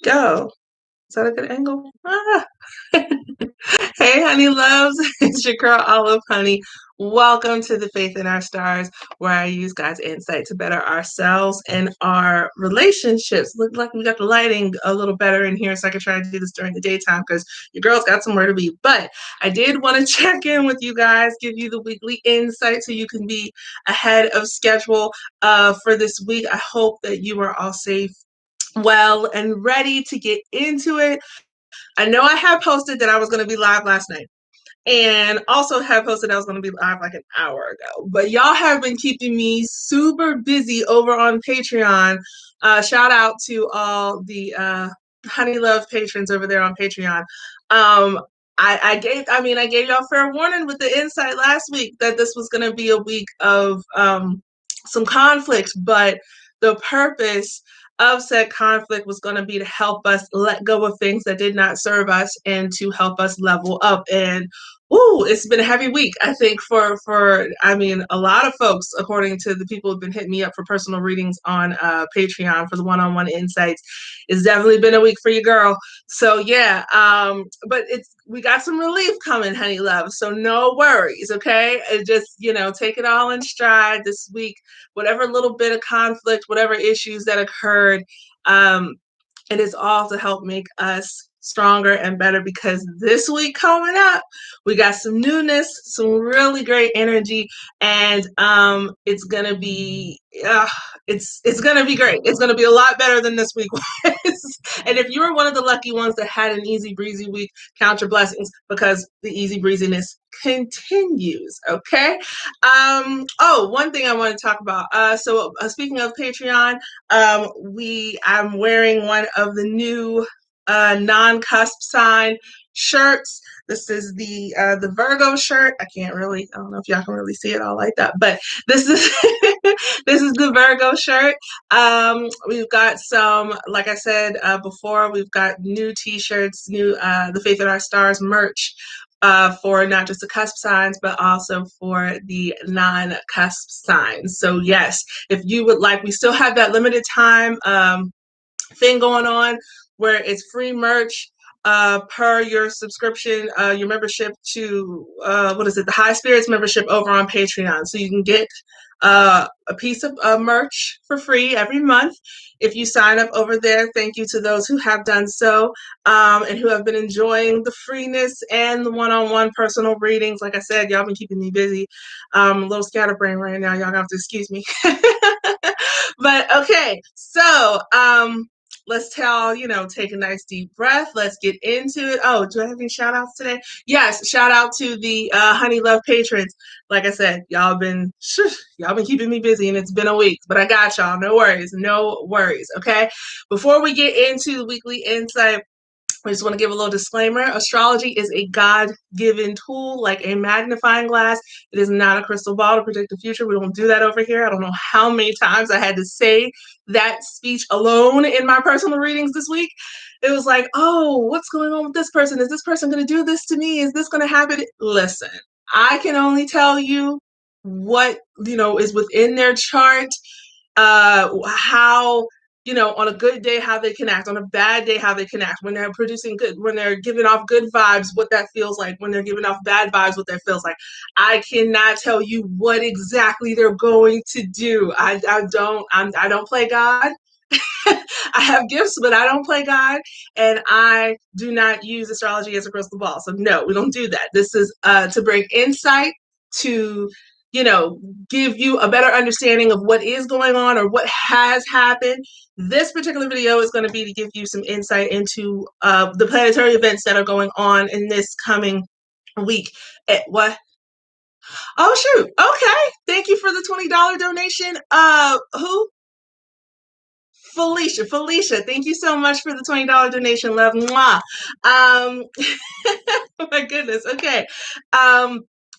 go. Is that a good angle? Ah. Hey, honey loves. It's your girl, Olive Honey. Welcome to the Faith in Our Stars, where I use God's insight to better ourselves and our relationships. Look like we got the lighting a little better in here, so I can try to do this during the daytime because your girl's got somewhere to be. But I did want to check in with you guys, give you the weekly insight so you can be ahead of schedule for this week. I hope that you are all safe, well, and ready to get into it. I know I had posted that I was going to be live last night and also had posted I was going to be live like an hour ago. But y'all have been keeping me super busy over on Patreon. Shout out to all the Honey Love patrons over there on Patreon. I gave y'all fair warning with the insight last week that this was going to be a week of some conflict, but the purpose of said conflict was going to be to help us let go of things that did not serve us and to help us level up. And it's been a heavy week, I think, for a lot of folks, according to the people who've been hitting me up for personal readings on Patreon for the one-on-one insights. It's definitely been a week for your girl. So yeah, but we got some relief coming, honey love. So no worries, okay? Just, take it all in stride this week. Whatever little bit of conflict, whatever issues that occurred, it is all to help make us stronger and better, because this week coming up, we got some newness, some really great energy, and it's gonna be it's gonna be great. It's gonna be a lot better than this week was. And if you were one of the lucky ones that had an easy breezy week, count your blessings, because the easy breeziness continues. Okay. One thing I want to talk about. Speaking of Patreon, I'm wearing one of the new non-cusp sign shirts. This is the Virgo shirt. I don't know if y'all can really see it all like that, but this is this is the Virgo shirt. We've got some, like I said before, we've got new t-shirts, new the Faith in Our Stars merch for not just the cusp signs, but also for the non-cusp signs. So yes, if you would like, we still have that limited time thing going on where it's free merch per your subscription, your membership to the High Spirits membership over on Patreon. So you can get a piece of merch for free every month if you sign up over there. Thank you to those who have done so and who have been enjoying the freeness and the one-on-one personal readings. Like I said, y'all been keeping me busy. A little scatterbrain right now. Y'all gonna have to excuse me. But okay, so let's take a nice deep breath. Let's get into it. Oh, do I have any shout outs today? Yes, shout out to the Honey Love patrons. Like I said, y'all been keeping me busy, and it's been a week, but I got y'all. No worries. Okay. Before we get into the weekly insight, I just want to give a little disclaimer. Astrology is a God-given tool, like a magnifying glass. It is not a crystal ball to predict the future. We don't do that over here. I don't know how many times I had to say that speech alone in my personal readings this week. It was like, oh, what's going on with this person? Is this person going to do this to me? Is this going to happen? Listen, I can only tell you what, is within their chart, how on a good day, how they can act, on a bad day, how they can act, when they're producing good, when they're giving off good vibes, what that feels like, when they're giving off bad vibes, what that feels like. I cannot tell you what exactly they're going to do. I don't play God. I have gifts, but I don't play God, and I do not use astrology as a crystal ball. So no, we don't do that. This is to bring insight, to give you a better understanding of what is going on or what has happened. This particular video is going to be to give you some insight into the planetary events that are going on in this coming week. What? Oh, shoot. Okay. Thank you for the $20 donation. Who? Felicia, thank you so much for the $20 donation, love. Mwah. Oh my goodness. Okay.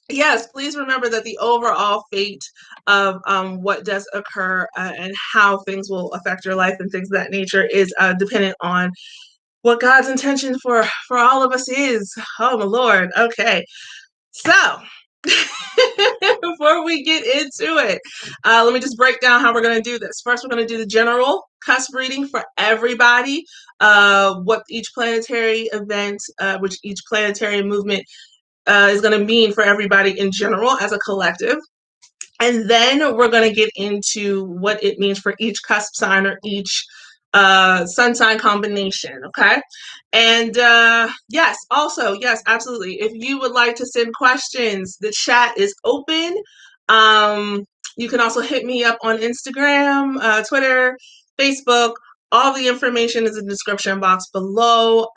Yes, please remember that the overall fate of what does occur and how things will affect your life and things of that nature is dependent on what God's intention for all of us is. Oh my Lord. Okay. So before we get into it, let me just break down how we're going to do this. First, we're going to do the general cusp reading for everybody, what each planetary event, which each planetary movement is going to mean for everybody in general as a collective. And then we're going to get into what it means for each cusp sign or each sun sign combination. Okay. And yes, also, yes, absolutely. If you would like to send questions, the chat is open. You can also hit me up on Instagram, Twitter, Facebook. All the information is in the description box below.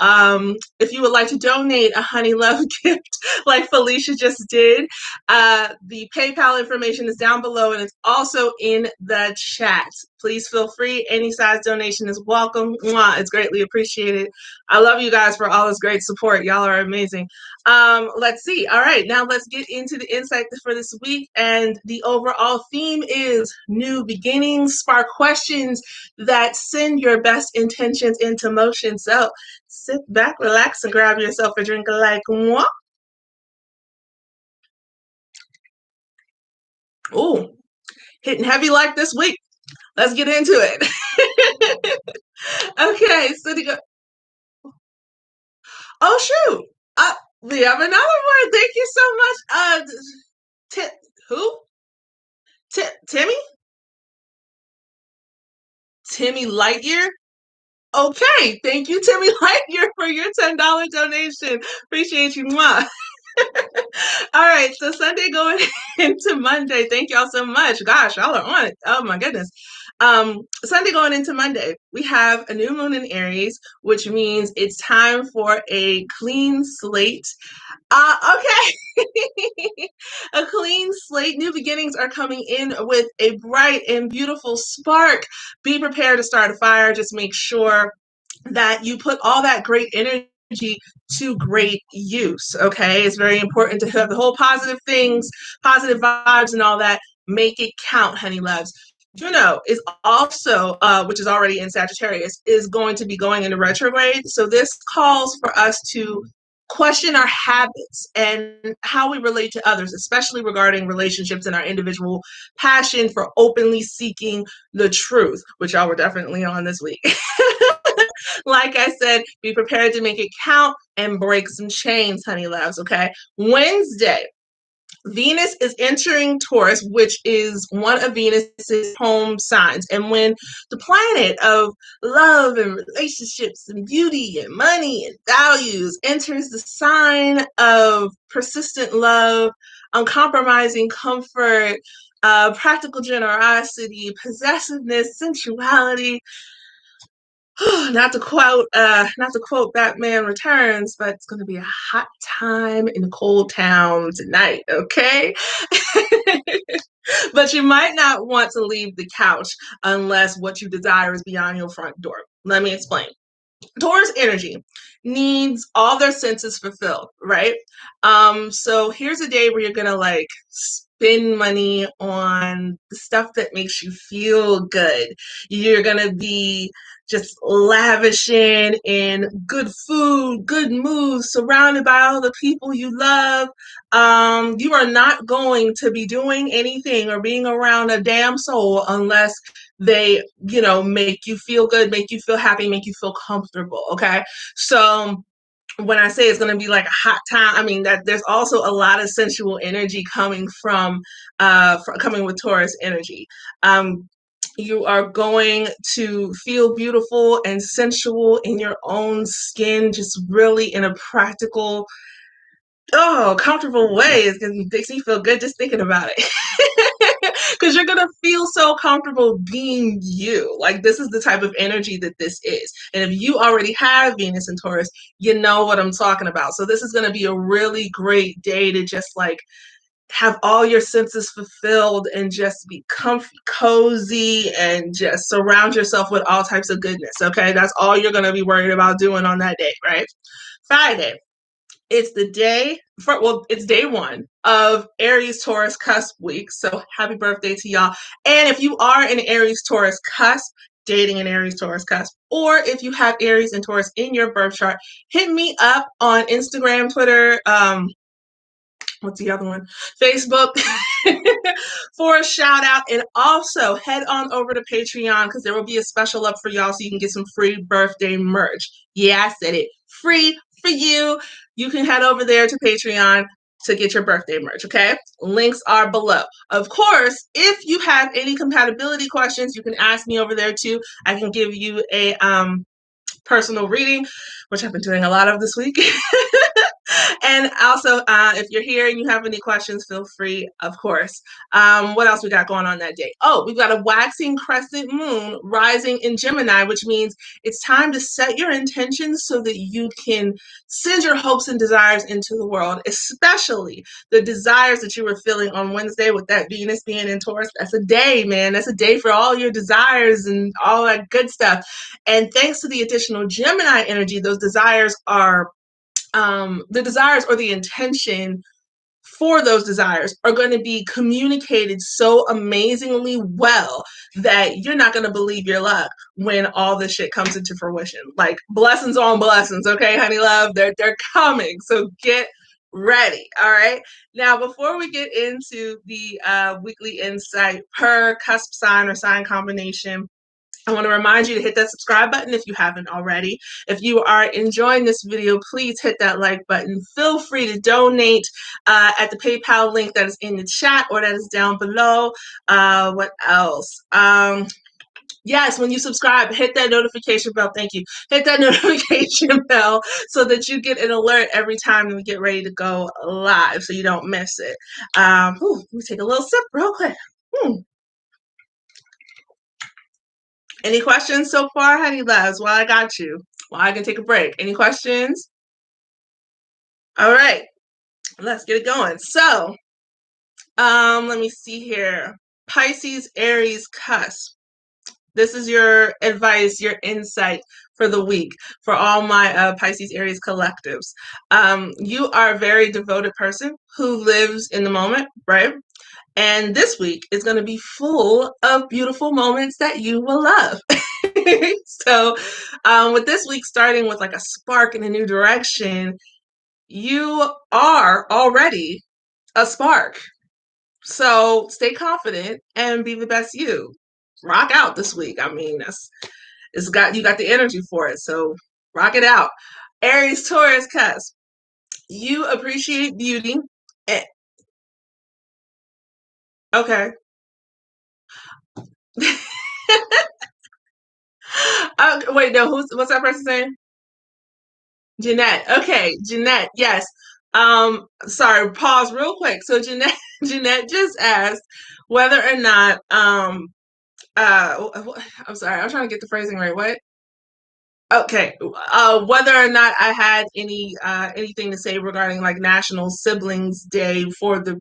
If you would like to donate a Honey Love gift like Felicia just did, the PayPal information is down below and it's also in the chat. Please feel free. Any size donation is welcome. Mwah, it's greatly appreciated. I love you guys for all this great support. Y'all are amazing. Let's see. All right, now let's get into the insight for this week. And the overall theme is new beginnings, spark questions that send your best intentions into motion. So sit back, relax, and grab yourself a drink like moi. Ooh, hitting heavy like this week. Let's get into it. Okay, so oh shoot. We have another word. Thank you so much. Who? Timmy? Timmy Lightyear? Okay, thank you, Timmy Lightyear, for your $10 donation. Appreciate you, Ma. All right, so Sunday going into Monday. Thank y'all so much. Gosh, y'all are on it. Oh my goodness. Sunday going into Monday, we have a new moon in Aries, which means it's time for a clean slate. Okay. A clean slate. New beginnings are coming in with a bright and beautiful spark. Be prepared to start a fire. Just make sure that you put all that great energy to great use. Okay. It's very important to have the whole positive things, positive vibes, and all that. Make it count, honey loves. Juno is also, which is already in Sagittarius, is going to be going into retrograde. So this calls for us to question our habits and how we relate to others, especially regarding relationships and our individual passion for openly seeking the truth, which y'all were definitely on this week. Like I said, be prepared to make it count and break some chains, honey loves, okay? Wednesday, Venus is entering Taurus, which is one of Venus's home signs. And when the planet of love and relationships and beauty and money and values enters the sign of persistent love, uncompromising comfort, practical generosity, possessiveness, sensuality, not to quote Batman Returns, but it's going to be a hot time in a cold town tonight, okay? But you might not want to leave the couch unless what you desire is beyond your front door. Let me explain. Taurus energy needs all their senses fulfilled, right? So here's a day where you're gonna like spend money on the stuff that makes you feel good. You're gonna be just lavishing in good food, good moves, surrounded by all the people you love. You are not going to be doing anything or being around a damn soul unless they, make you feel good, make you feel happy, make you feel comfortable. Okay. So when I say it's going to be like a hot time, I mean that there's also a lot of sensual energy coming coming with Taurus energy. You are going to feel beautiful and sensual in your own skin, just really in a practical, comfortable way. It makes me feel good just thinking about it. Because you're going to feel so comfortable being you. Like, this is the type of energy that this is. And if you already have Venus and Taurus, you know what I'm talking about. So this is going to be a really great day to just like have all your senses fulfilled and just be comfy, cozy, and just surround yourself with all types of goodness. Okay. That's all you're going to be worried about doing on that day, right? Friday. It's it's day one of Aries Taurus cusp week. So happy birthday to y'all. And if you are an Aries Taurus cusp, dating an Aries Taurus cusp, or if you have Aries and Taurus in your birth chart, hit me up on Instagram, Twitter, what's the other one? Facebook for a shout out. And also head on over to Patreon because there will be a special up for y'all so you can get some free birthday merch. Yeah, I said it. Free for you. You can head over there to Patreon to get your birthday merch, okay? Links are below. Of course, if you have any compatibility questions, you can ask me over there too. I can give you a personal reading, which I've been doing a lot of this week. And also, if you're here and you have any questions, feel free, of course. What else we got going on that day? Oh, we've got a waxing crescent moon rising in Gemini, which means it's time to set your intentions so that you can send your hopes and desires into the world, especially the desires that you were feeling on Wednesday with that Venus being in Taurus. That's a day, man. That's a day for all your desires and all that good stuff. And thanks to the additional Gemini energy, those desires are the desires or the intention for those desires are going to be communicated so amazingly well that you're not going to believe your luck when all this shit comes into fruition. Like blessings on blessings, okay, honey love, they're coming. So get ready. All right. Now, before we get into the weekly insight per cusp sign or sign combination, I want to remind you to hit that subscribe button if you haven't already. If you are enjoying this video, please hit that like button. Feel free to donate at the PayPal link that is in the chat or that is down below. What else? Yes, when you subscribe, hit that notification bell. Thank you. Hit that notification bell so that you get an alert every time we get ready to go live so you don't miss it. Let me take a little sip real quick. Any questions so far, honey loves? Well, I got you. Well, I can take a break. Any questions? All right, let's get it going. So, let me see here. Pisces, Aries, cusp. This is your advice, your insight for the week for all my Pisces, Aries collectives. You are a very devoted person who lives in the moment, right? And this week is going to be full of beautiful moments that you will love. So, with this week starting with like a spark in a new direction, you are already a spark. So, stay confident and be the best you. Rock out this week. I mean, you got the energy for it. So, rock it out. Aries, Taurus, cusp. You appreciate beauty. Okay. Wait, no, what's that person saying? Jeanette. Okay, Jeanette. Yes. Sorry, pause real quick. So Jeanette just asked whether or not I'm sorry, I'm trying to get the phrasing right. What? Okay. Whether or not I had anything to say regarding like National Siblings Day for the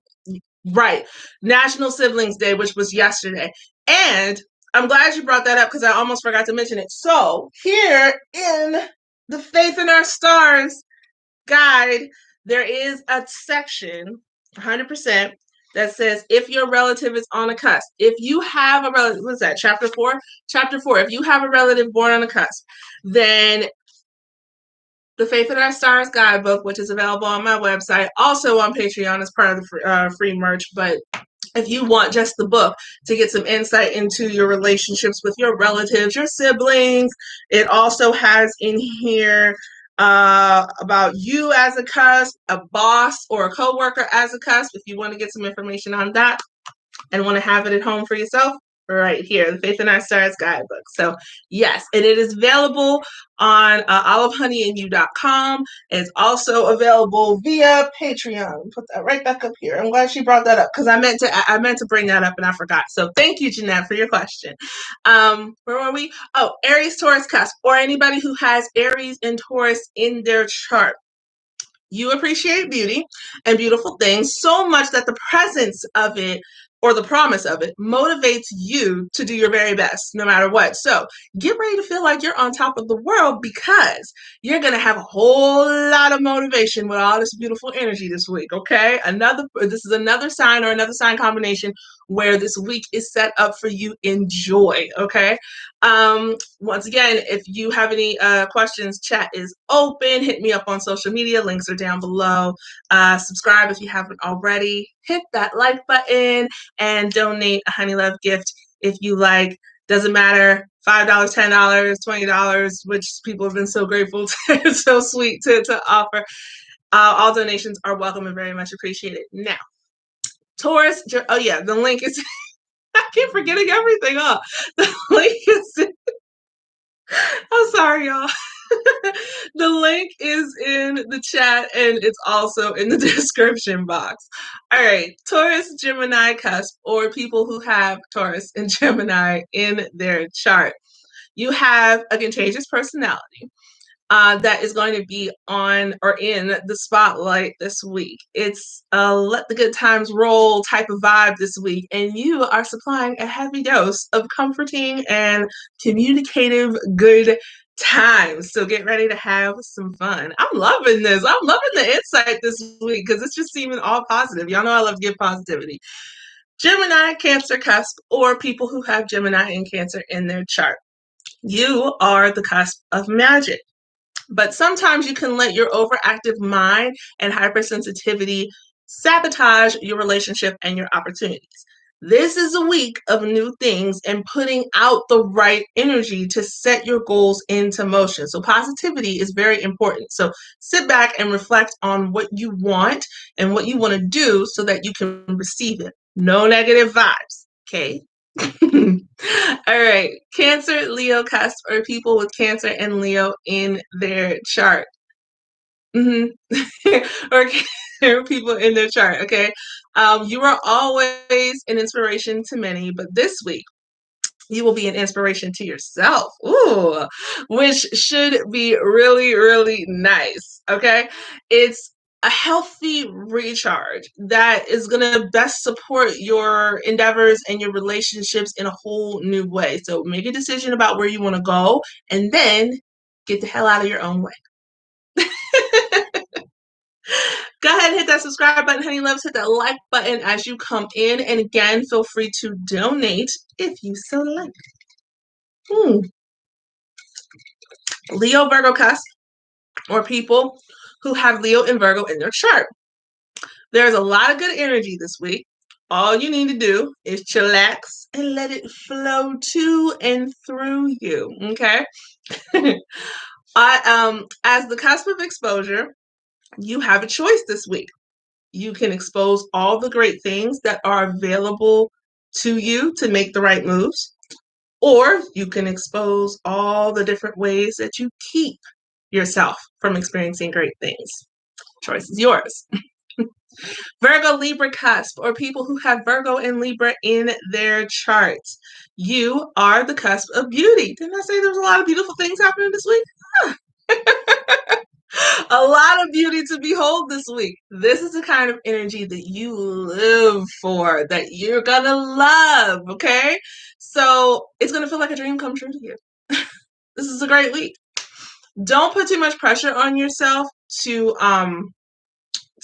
right, National Siblings Day, which was yesterday. And I'm glad you brought that up because I almost forgot to mention it. So here in the Faith in Our Stars guide, there is a section, 100%, that says if your relative is on a cusp. If you have a relative, what's that, chapter 4? Chapter 4, if you have a relative born on a cusp, then the Faith in Our Stars Guidebook, which is available on my website, also on Patreon as part of the free merch, but if you want just the book to get some insight into your relationships with your relatives, your siblings, it also has in here about you as a cusp, a boss or a coworker as a cusp, if you want to get some information on that and want to have it at home for yourself. Right here, the Faith in Our Stars Guidebook. So yes, and it is available on olivehoneyandYou.com. It's also available via Patreon. Put that right back up here. I'm glad she brought that up because I meant to bring that up and I forgot. So thank you, Jeanette, for your question. Where were we? Oh, Aries, Taurus, cusp, or anybody who has Aries and Taurus in their chart. You appreciate beauty and beautiful things so much that the presence of it or the promise of it motivates you to do your very best no matter what. So get ready to feel like you're on top of the world because you're going to have a whole lot of motivation with all this beautiful energy this week, okay? This is another sign or another sign combination where this week is set up for you. Enjoy, okay? Once again, if you have any questions, chat is open. Hit me up on social media. Links are down below. Subscribe if you haven't already. Hit that like button and donate a Honey Love gift if you like. Doesn't matter, $5, $10, $20, which people have been so grateful to, so sweet to offer. All donations are welcome and very much appreciated. Now, Taurus, oh yeah, the link is, I keep forgetting everything, huh? The link is, I'm sorry, y'all. The link is in the chat and it's also in the description box. All right, Taurus, Gemini cusp, or people who have Taurus and Gemini in their chart. You have a contagious personality that is going to be on or in the spotlight this week. It's a let the good times roll type of vibe this week, and you are supplying a heavy dose of comforting and communicative good times. So get ready to have some fun. I'm loving this. I'm loving the insight this week because it's just seeming all positive. Y'all know I love to give positivity. Gemini, Cancer cusp, or people who have Gemini and Cancer in their chart. You are the cusp of magic. But sometimes you can let your overactive mind and hypersensitivity sabotage your relationship and your opportunities. This is a week of new things and putting out the right energy to set your goals into motion. So positivity is very important. So sit back and reflect on what you want and what you want to do so that you can receive it. No negative vibes. Okay. All right. Cancer, Leo cusp, or people with Cancer and Leo in their chart. Or people in their chart. Okay. You are always an inspiration to many, but this week you will be an inspiration to yourself. Ooh, which should be really, really nice. Okay. It's a healthy recharge that is going to best support your endeavors and your relationships in a whole new way. So make a decision about where you want to go and then get the hell out of your own way. Go ahead and hit that subscribe button, honey loves. Hit that like button as you come in. And again, feel free to donate if you so like. Leo, Virgo cusp, or people who have Leo and Virgo in their chart. There's a lot of good energy this week. All you need to do is chillax and let it flow to and through you. Okay. As the cusp of exposure, you have a choice this week. You can expose all the great things that are available to you to make the right moves, or you can expose all the different ways that you keep yourself from experiencing great things. Choice is yours. Virgo, Libra cusp, or people who have Virgo and Libra in their charts. You are the cusp of beauty. Didn't I say there's a lot of beautiful things happening this week? A lot of beauty to behold this week. This is the kind of energy that you live for, that you're gonna love, okay? So it's gonna feel like a dream come true to you. This is a great week. Don't put too much pressure on yourself to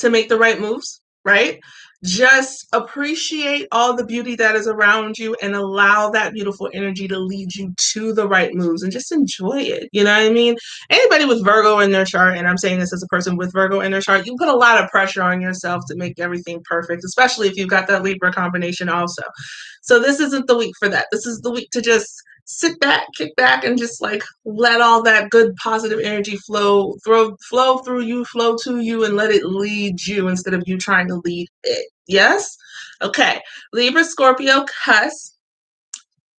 make the right moves, right? Just appreciate all the beauty that is around you and allow that beautiful energy to lead you to the right moves and just enjoy it. You know what I mean? Anybody with Virgo in their chart, and I'm saying this as a person with Virgo in their chart, you put a lot of pressure on yourself to make everything perfect, especially if you've got that Libra combination also. So this isn't the week for that. This is the week to just sit back, kick back, and just like let all that good positive energy flow through you, flow to you, and let it lead you instead of you trying to lead it. Yes? Okay. Libra, Scorpio, cusp,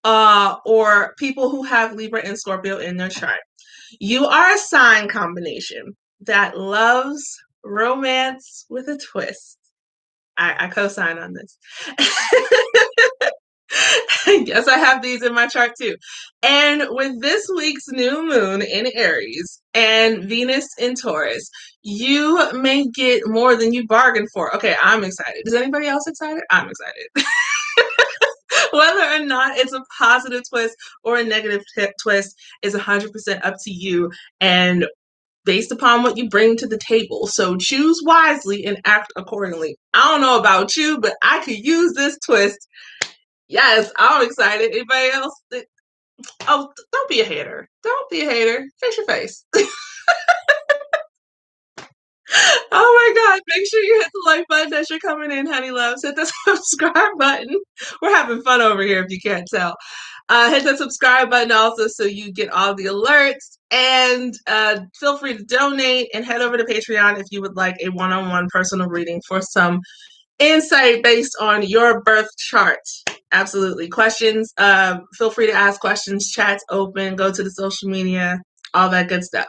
or people who have Libra and Scorpio in their chart. You are a sign combination that loves romance with a twist. I co-sign on this. Yes, I have these in my chart too. And with this week's new moon in Aries and Venus in Taurus, you may get more than you bargained for. Okay, I'm excited. Is anybody else excited? I'm excited. Whether or not it's a positive twist or a negative twist is 100% up to you and based upon what you bring to the table. So choose wisely and act accordingly. I don't know about you, but I could use this twist. Yes, I'm excited. Anybody else? Oh, don't be a hater. Don't be a hater. Fix your face. Oh my God. Make sure you hit the like button as you're coming in, honey loves. Hit the subscribe button. We're having fun over here if you can't tell. Hit the subscribe button also so you get all the alerts. And feel free to donate and head over to Patreon if you would like a one-on-one personal reading for some insight based on your birth chart. Absolutely. Questions, feel free to ask questions. Chat's open. Go to the social media, all that good stuff.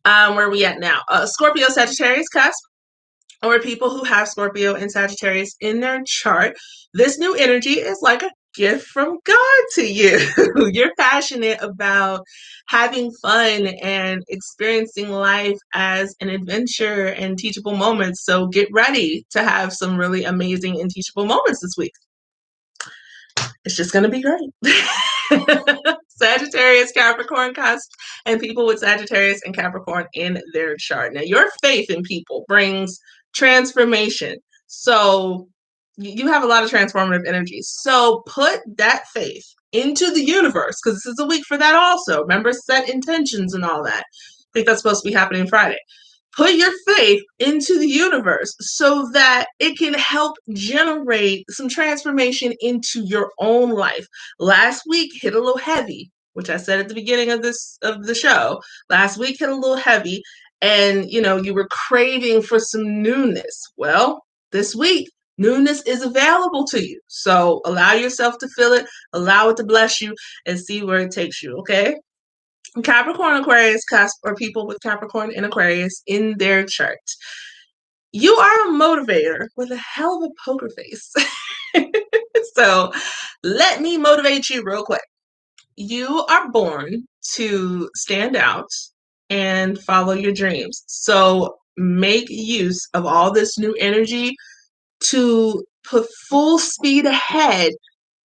Where are we at now? Scorpio, Sagittarius cusp, or people who have Scorpio and Sagittarius in their chart. This new energy is like a gift from God to you. You're passionate about having fun and experiencing life as an adventure and teachable moments. So get ready to have some really amazing and teachable moments this week. It's just going to be great. Sagittarius, Capricorn cusp, and people with Sagittarius and Capricorn in their chart. Now, your faith in people brings transformation. So you have a lot of transformative energy. So put that faith into the universe, because this is a week for that also. Remember, set intentions and all that. I think that's supposed to be happening Friday. Put your faith into the universe so that it can help generate some transformation into your own life. Last week hit a little heavy, which I said at the beginning of the show. Last week hit a little heavy, and you were craving for some newness. Well, this week newness is available to you. So allow yourself to feel it, allow it to bless you, and see where it takes you, okay? Capricorn, Aquarius cusp, or people with Capricorn and Aquarius in their chart. You are a motivator with a hell of a poker face. So let me motivate you real quick. You are born to stand out and follow your dreams. So make use of all this new energy to put full speed ahead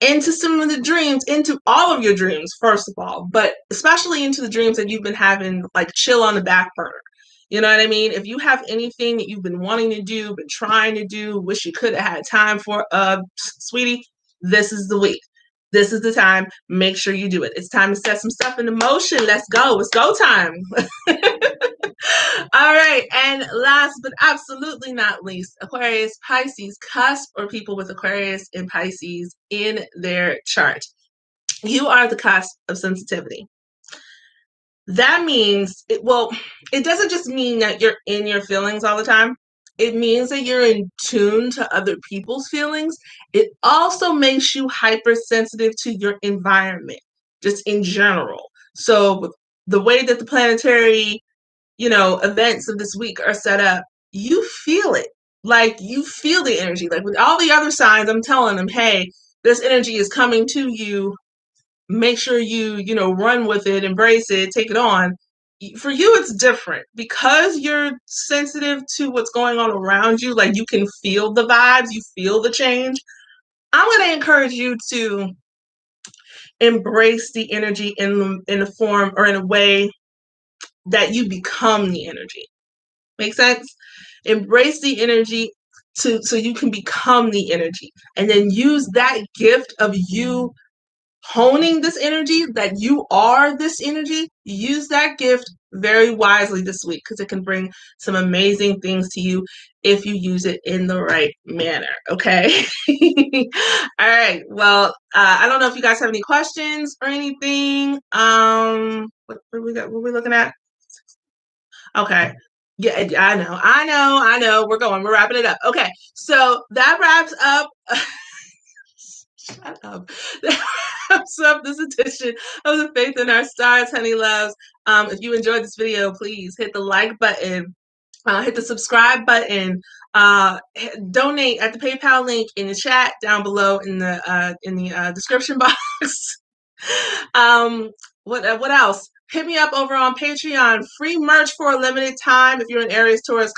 into some of the dreams, into all of your dreams, first of all, but especially into the dreams that you've been having, like, chill on the back burner. You know what I mean? If you have anything that you've been wanting to do, been trying to do, wish you could have had time for, sweetie, this is the week. This is the time. Make sure you do it. It's time to set some stuff into motion. Let's go. It's go time. All right. And last but absolutely not least, Aquarius, Pisces cusp, or people with Aquarius and Pisces in their chart. You are the cusp of sensitivity. That means, it doesn't just mean that you're in your feelings all the time. It means that you're in tune to other people's feelings. It also makes you hypersensitive to your environment, just in general. So the way that the planetary events of this week are set up, you feel it. Like, you feel the energy. Like, with all the other signs, I'm telling them, hey, this energy is coming to you. Make sure you run with it, embrace it, take it on. For you, it's different because you're sensitive to what's going on around you. Like, you can feel the vibes, you feel the change. I'm going to encourage you to embrace the energy in a form or in a way that you become the energy. Make sense? Embrace the energy so you can become the energy, and then use that gift of you honing this energy, that you are this energy. Use that gift very wisely this week, because it can bring some amazing things to you if you use it in the right manner. Okay. All right. Well, I don't know if you guys have any questions or anything. What we got? What are we looking at? Okay. Yeah, I know. We're wrapping it up. Okay. So that wraps up. Shut up. That wraps up this edition of the Faith in Our Stars, honey loves. If you enjoyed this video, please hit the like button, hit the subscribe button, donate at the PayPal link in the chat down below in the description box. What else? Hit me up over on Patreon. Free merch for a limited time if you're in Aries, Taurus,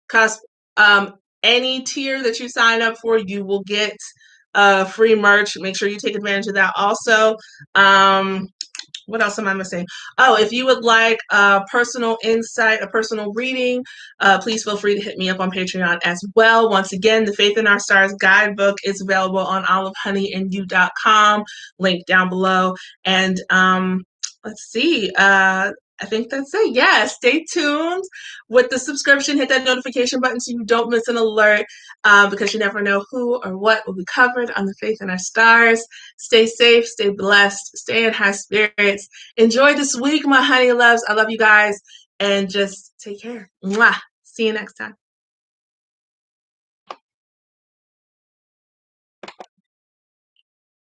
cusp. Any tier that you sign up for, you will get free merch. Make sure you take advantage of that also. What else am I missing? Oh, if you would like a personal insight, a personal reading, please feel free to hit me up on Patreon as well. Once again, the Faith in Our Stars guidebook is available on olivehoneyandYou.com, link down below. And let's see. I think that's it. Yeah, stay tuned with the subscription. Hit that notification button so you don't miss an alert, because you never know who or what will be covered on the Faith in Our Stars. Stay safe, stay blessed, stay in high spirits. Enjoy this week, my honey loves. I love you guys, and just take care. Mwah. See you next time.